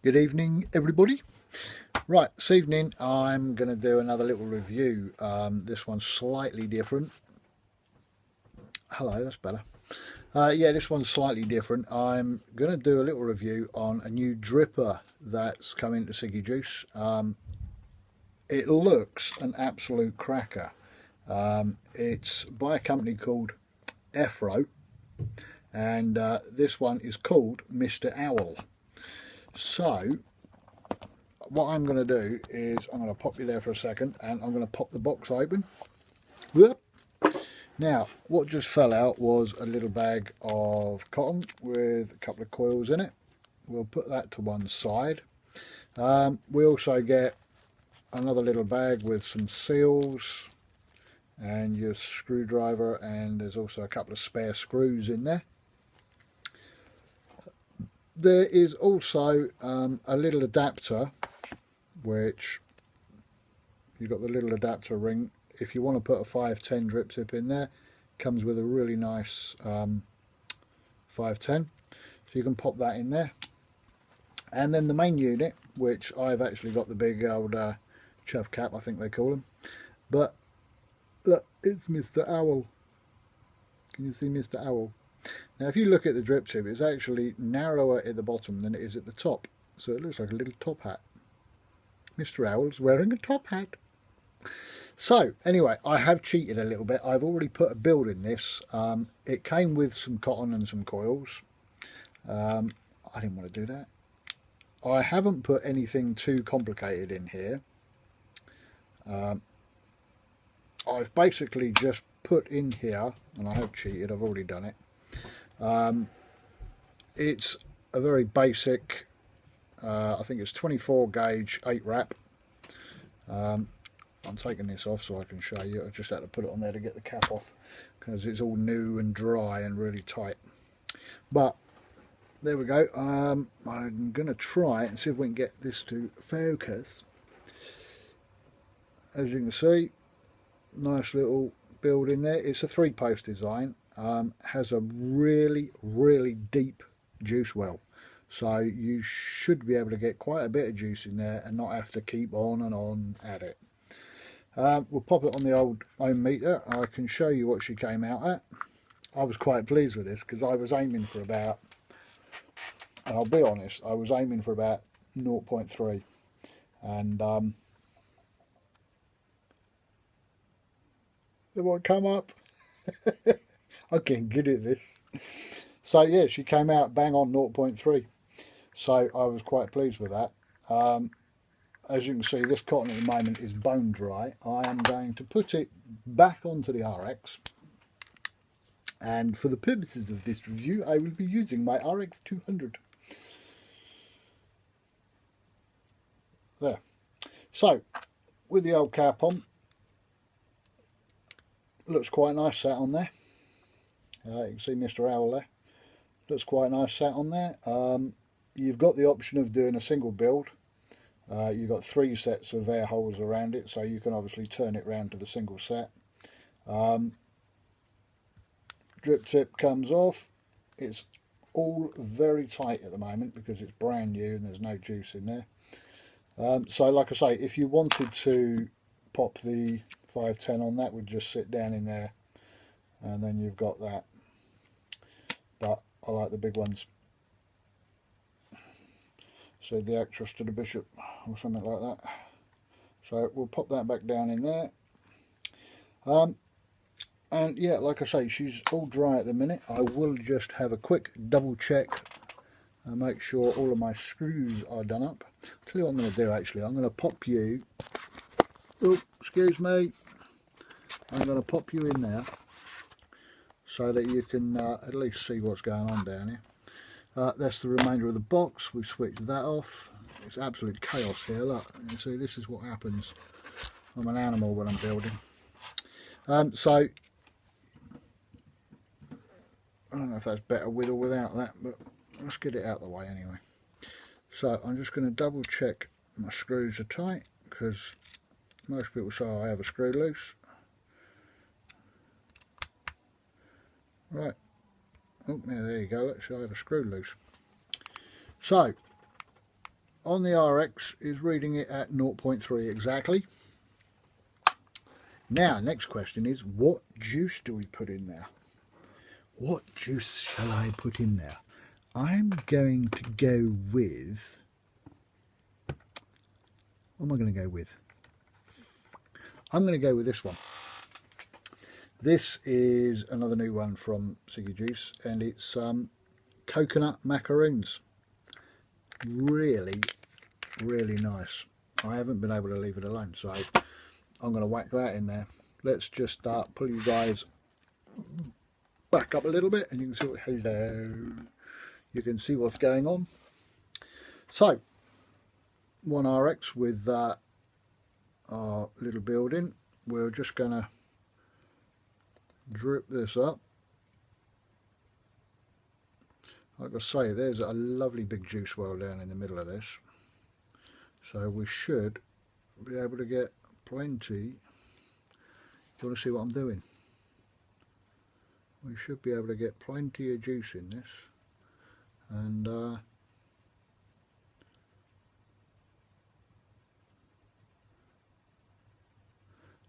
Good evening, everybody. Right, this evening I'm going to do another little review. This one's slightly different. Hello, that's better. Yeah, this one's slightly different. I'm going to do a little review on a new dripper that's come into CIGGYJUICE. It looks an absolute cracker. It's by a company called EHPRO, and this one is called Mr Owl. So what I'm going to do is I'm going to pop you there for a second and I'm going to pop the box open. Whoop. Now what just fell out was a little bag of cotton with a couple of coils in it. We'll put that to one side. We also get another little bag with some seals and your screwdriver, and there's also a couple of spare screws in there. There is also a little adapter, which you've got the little adapter ring. If you want to put a 510 drip tip in there, comes with a really nice 510, so you can pop that in there. And then the main unit, which I've actually got the big old chuff cap, I think they call them, but look, it's Mr Owl. Can you see Mr Owl? Now if you look at the drip tip, it's actually narrower at the bottom than it is at the top, so it looks like a little top hat. Mr Owl's wearing a top hat. So anyway, I have cheated a little bit. I've already put a build in this. It came with some cotton and some coils. I didn't want to do that. I haven't put anything too complicated in here. I've basically just put in here, and I have cheated, I've already done it. It's a very basic, I think it's 24 gauge 8 wrap. I'm taking this off so I can show you. I just had to put it on there to get the cap off because it's all new and dry and really tight. But there we go. I'm going to try and see if we can get this to focus. As you can see, nice little build in there. It's a 3-post design. Has a really deep juice well, so you should be able to get quite a bit of juice in there and not have to keep on and on at it. We'll pop it on the old ohm meter. I can show you what she came out at. I was quite pleased with this because I was aiming for about, and I'll be honest, I was aiming for about 0.3, and it won't come up. I can't get at this. So yeah, she came out bang on 0.3, so I was quite pleased with that. As you can see, this cotton at the moment is bone dry. I am going to put it back onto the RX, and for the purposes of this review I will be using my RX 200. There. So with the old cap on, looks quite nice sat on there. You can see Mr Owl there. Looks quite nice sat on there. You've got the option of doing a single build. You've got 3 sets of air holes around it, so you can obviously turn it round to the single set. Drip tip comes off. It's all very tight at the moment because it's brand new and there's no juice in there. So like I say, if you wanted to pop the 510 on, that would just sit down in there, and then you've got that. But I like the big ones. Said the actress to the bishop, or something like that. So we'll pop that back down in there. And yeah, like I say, she's all dry at the minute. I will just have a quick double check and make sure all of my screws are done up. I'll tell you what I'm going to do actually. I'm going to pop you, oh, excuse me, I'm going to pop you in there so that you can at least see what's going on down here. That's the remainder of the box. We've switched that off. It's absolute chaos here. Look, you see, this is what happens. I'm an animal when I'm building. So I don't know if that's better with or without that, but let's get it out of the way anyway. So I'm just going to double check my screws are tight, because most people say I have a screw loose. Right. Oh, yeah, there you go. Let's say I have a screw loose. So on the RX is reading it at 0.3 exactly. Now, next question is, what juice do we put in there? What juice shall I put in there? I'm going to go with... What am I going to go with? I'm going to go with this one. This is another new one from CIGGYJUICE, and it's coconut macaroons. Really, really nice. I haven't been able to leave it alone, so I'm going to whack that in there. Let's just pull you guys back up a little bit, and you can see hello. You can see what's going on. So, one RX with our little building. We're just going to drip this up. Like I say, there's a lovely big juice well down in the middle of this, so we should be able to get plenty. Do you want to see what I'm doing? We should be able to get plenty of juice in this, and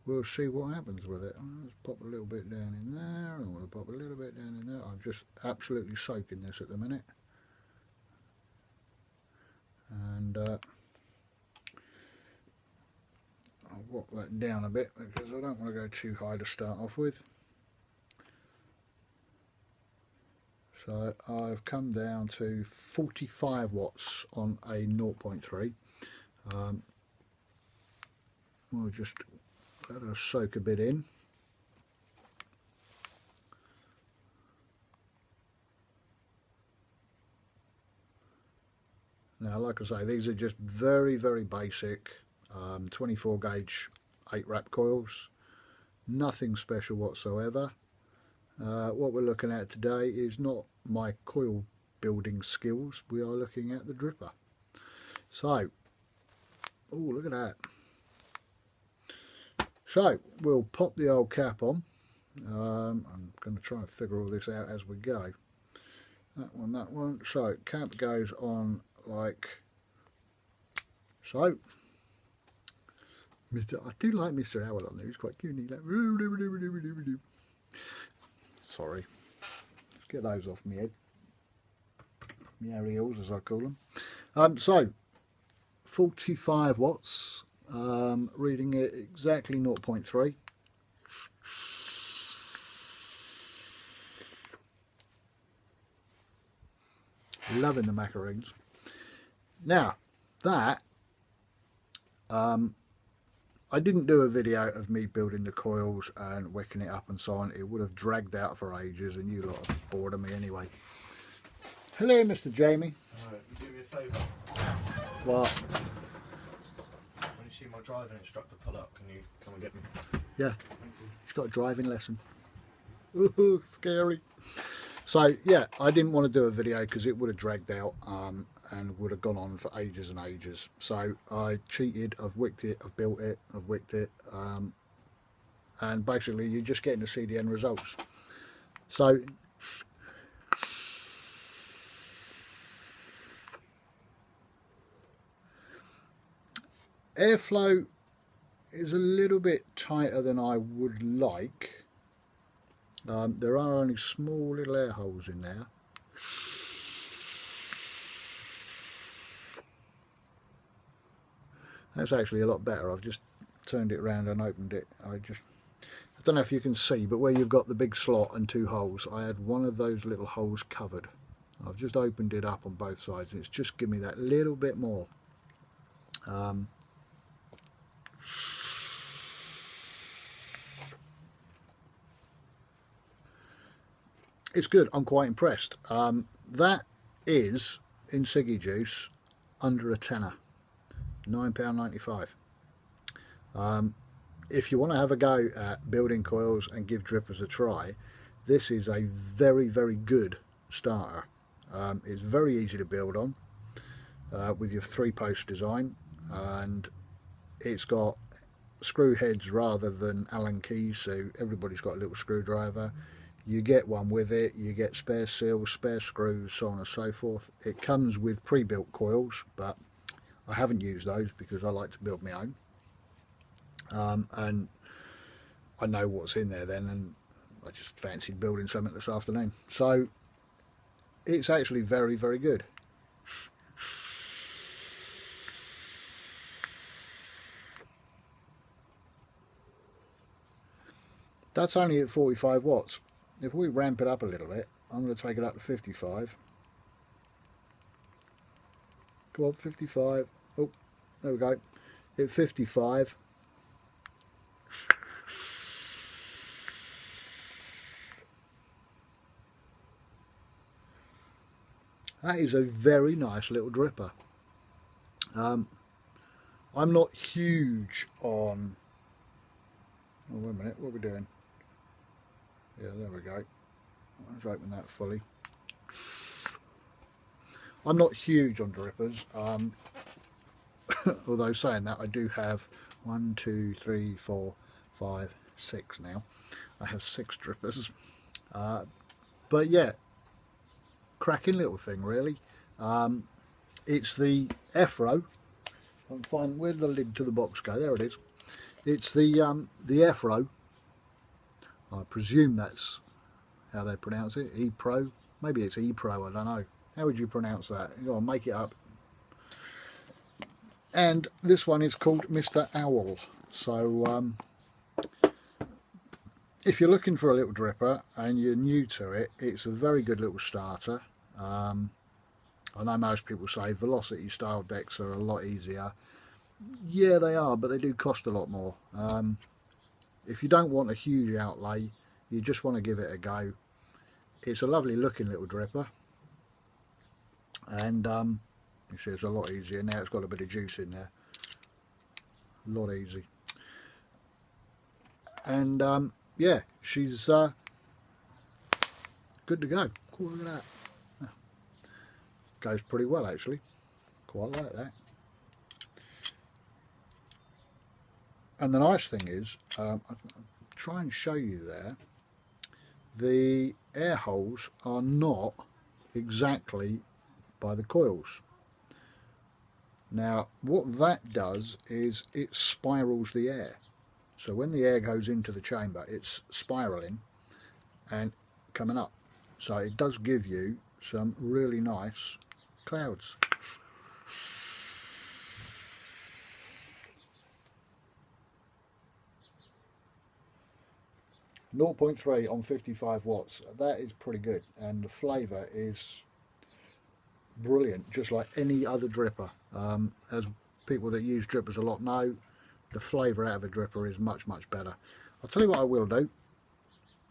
we'll see what happens with it. Let's pop a little bit down in there, and we'll pop a little bit down in there. I'm just absolutely soaking this at the minute, and I'll walk that down a bit because I don't want to go too high to start off with. So I've come down to 45 watts on a 0.3. We'll just let her soak a bit in. Now, like I say, these are just very, very basic 24 gauge 8 wrap coils. Nothing special whatsoever. What we're looking at today is not my coil building skills. We are looking at the dripper. So, oh, look at that. So, we'll pop the old cap on. I'm going to try and figure all this out as we go. That one, that one. So, cap goes on like so. I do like Mr Owl on there. He's quite cute. He's like, sorry. Let's get those off my head. My areoles, as I call them. So, 45 watts. Reading it exactly 0.3. Loving the macaroons. Now, that I didn't do a video of me building the coils and wicking it up and so on. It would have dragged out for ages, and you lot are bored of me anyway. Hello, Mr. Jamie. Alright, do me a favour. What? When you see my driving instructor pull up, can you come and get me? Yeah, he's got a driving lesson. Ooh, scary. So yeah, I didn't want to do a video because it would have dragged out and would have gone on for ages and ages. So I cheated. I've wicked it. I've built it. I've wicked it. And basically, you're just getting to see the end results. So airflow is a little bit tighter than I would like. There are only small little air holes in there. That's actually a lot better. I've just turned it around and opened it. I don't know if you can see, but where you've got the big slot and 2 holes, I had one of those little holes covered. I've just opened it up on both sides, and it's just given me that little bit more. It's good. I'm quite impressed. That is, in CIGGYJUICE, under a tenner. £9.95. If you want to have a go at building coils and give drippers a try, this is a very, very good starter. It's very easy to build on with your 3-post design, and it's got screw heads rather than Allen keys, so everybody's got a little screwdriver. You get one with it, you get spare seals, spare screws, so on and so forth. It comes with pre-built coils, but I haven't used those because I like to build my own, and I know what's in there then, and I just fancied building something this afternoon. So it's actually very, very good. That's only at 45 watts. If we ramp it up a little bit, I'm going to take it up to 55. Go on, 55. Oh, there we go. At 55. That is a very nice little dripper. I'm not huge on... Oh, wait a minute, what are we doing? Yeah, there we go. Let's open that fully. I'm not huge on drippers, although saying that, I do have 1, 2, 3, 4, 5, 6 now. I have 6 drippers. But yeah, cracking little thing really. It's the EHPRO. I can find, where did the lid to the box go? There it is. It's the EHPRO. I presume that's how they pronounce it. EHPRO. Maybe it's EHPRO, I don't know. How would you pronounce that? Go on, make it up. And this one is called Mr Owl. So if you're looking for a little dripper and you're new to it, it's a very good little starter. I know most people say velocity style decks are a lot easier. Yeah, they are, but they do cost a lot more. If you don't want a huge outlay, you just want to give it a go. It's a lovely looking little dripper, and you see it's a lot easier now. It's got a bit of juice in there, a lot easy. And yeah, she's good to go. Cool, look at that. Goes pretty well actually. Quite like that. And the nice thing is, I'll try and show you there, the air holes are not exactly by the coils. Now what that does is it spirals the air. So when the air goes into the chamber, it's spiraling and coming up. So it does give you some really nice clouds. 0.3 on 55 watts. That is pretty good, and the flavour is brilliant, just like any other dripper. As people that use drippers a lot know, the flavour out of a dripper is much, much better. I'll tell you what I will do.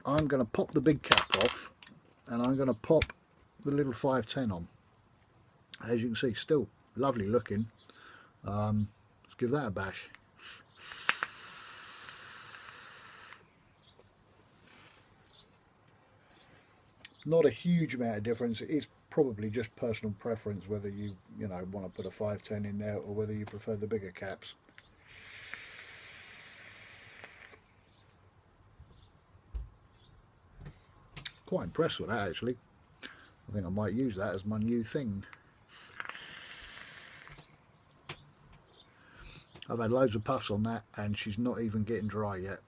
I'm going to pop the big cap off, and I'm going to pop the little 510 on. As you can see, still lovely looking. Let's give that a bash. Not a huge amount of difference. It's probably just personal preference whether you want to put a 510 in there or whether you prefer the bigger caps. Quite impressed with that actually. I think I might use that as my new thing. I've had loads of puffs on that and she's not even getting dry yet.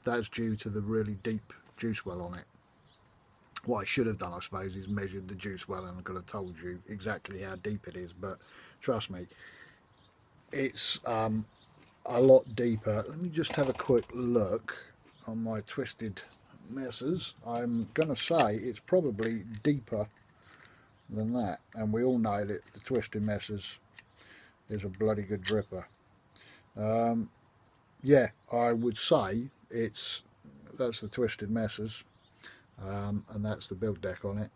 That's due to the really deep juice well on it. What I should have done, I suppose, is measured the juice well, and I could have told you exactly how deep it is, but trust me, it's a lot deeper. Let me just have a quick look on my twisted messes. I'm going to say it's probably deeper than that, and we all know that the twisted messes is a bloody good dripper. Yeah, I would say that's the twisted messes. And that's the build deck on it.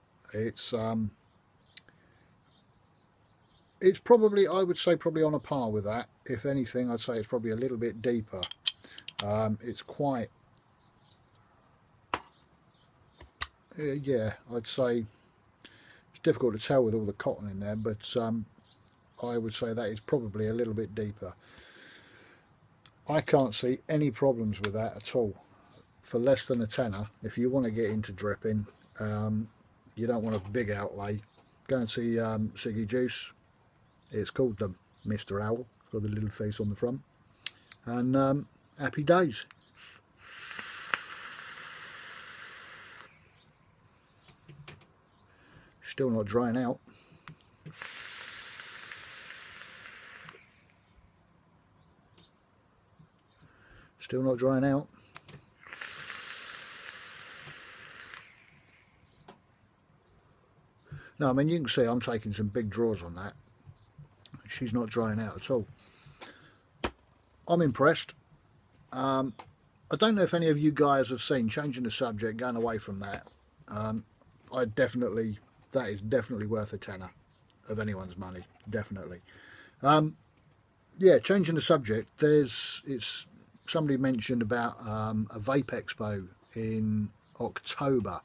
It's probably, I would say, probably on a par with that. If anything, I'd say it's probably a little bit deeper. It's quite, yeah, I'd say it's difficult to tell with all the cotton in there, but I would say that is probably a little bit deeper. I can't see any problems with that at all. For less than a tenner, if you want to get into dripping, you don't want a big outlay, go and see CIGGYJUICE. It's called the Mr Owl. It's got the little face on the front. And happy days. Still not drying out. Still not drying out. No, I mean, you can see I'm taking some big draws on that. She's not drying out at all. I'm impressed. I don't know if any of you guys have seen, changing the subject, going away from that. That is definitely worth a tenner of anyone's money, definitely. Yeah, changing the subject. Somebody mentioned about a vape expo in October,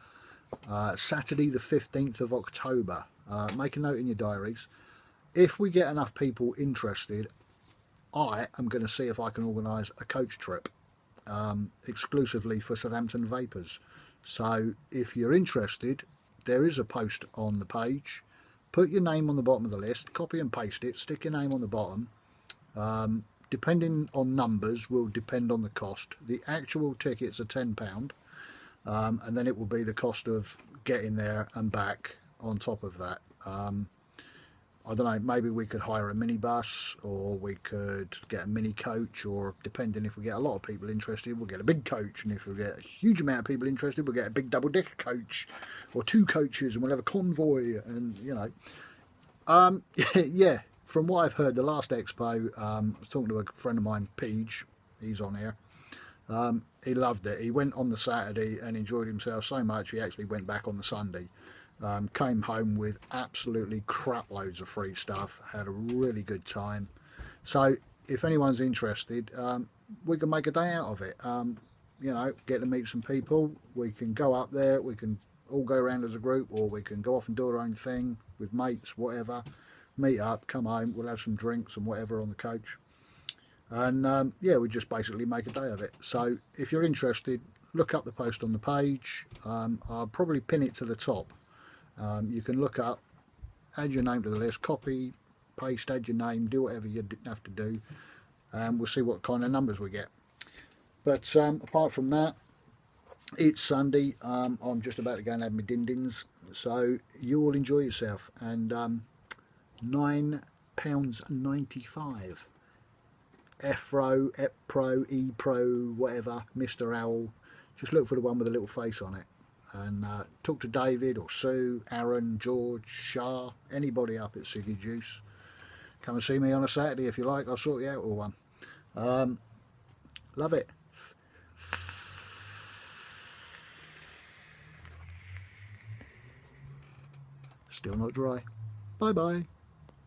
Saturday the 15th of October. Make a note in your diaries. If we get enough people interested, I am going to see if I can organise a coach trip exclusively for Southampton vapers. So if you're interested, there is a post on the page. Put your name on the bottom of the list, copy and paste it, stick your name on the bottom. Depending on numbers will depend on the cost. The actual tickets are £10, and then it will be the cost of getting there and back on top of that. I don't know, maybe we could hire a minibus, or we could get a mini coach, or depending if we get a lot of people interested, we'll get a big coach, and if we get a huge amount of people interested, we'll get a big double-decker coach, or 2 coaches, and we'll have a convoy, and you know. Yeah, from what I've heard, the last expo, I was talking to a friend of mine, Peach, he's on here, he loved it. He went on the Saturday and enjoyed himself so much, he actually went back on the Sunday. Came home with absolutely crap loads of free stuff, had a really good time. So if anyone's interested, we can make a day out of it. You know, get to meet some people, we can go up there, we can all go around as a group, or we can go off and do our own thing with mates, whatever, meet up, come home, we'll have some drinks and whatever on the coach, and yeah, we just basically make a day of it. So if you're interested, look up the post on the page. I'll probably pin it to the top. You can look up, add your name to the list, copy, paste, add your name, do whatever you have to do, and we'll see what kind of numbers we get. But apart from that, it's Sunday. I'm just about to go and have my din-dins, so you all enjoy yourself. And £9.95. EHPRO, EHPRO, whatever, Mr Owl. Just look for the one with a little face on it. And talk to David or Sue, Aaron, George, Shah, anybody up at Ciggy Juice. Come and see me on a Saturday if you like. I'll sort you out with one. Love it. Still not dry. Bye bye.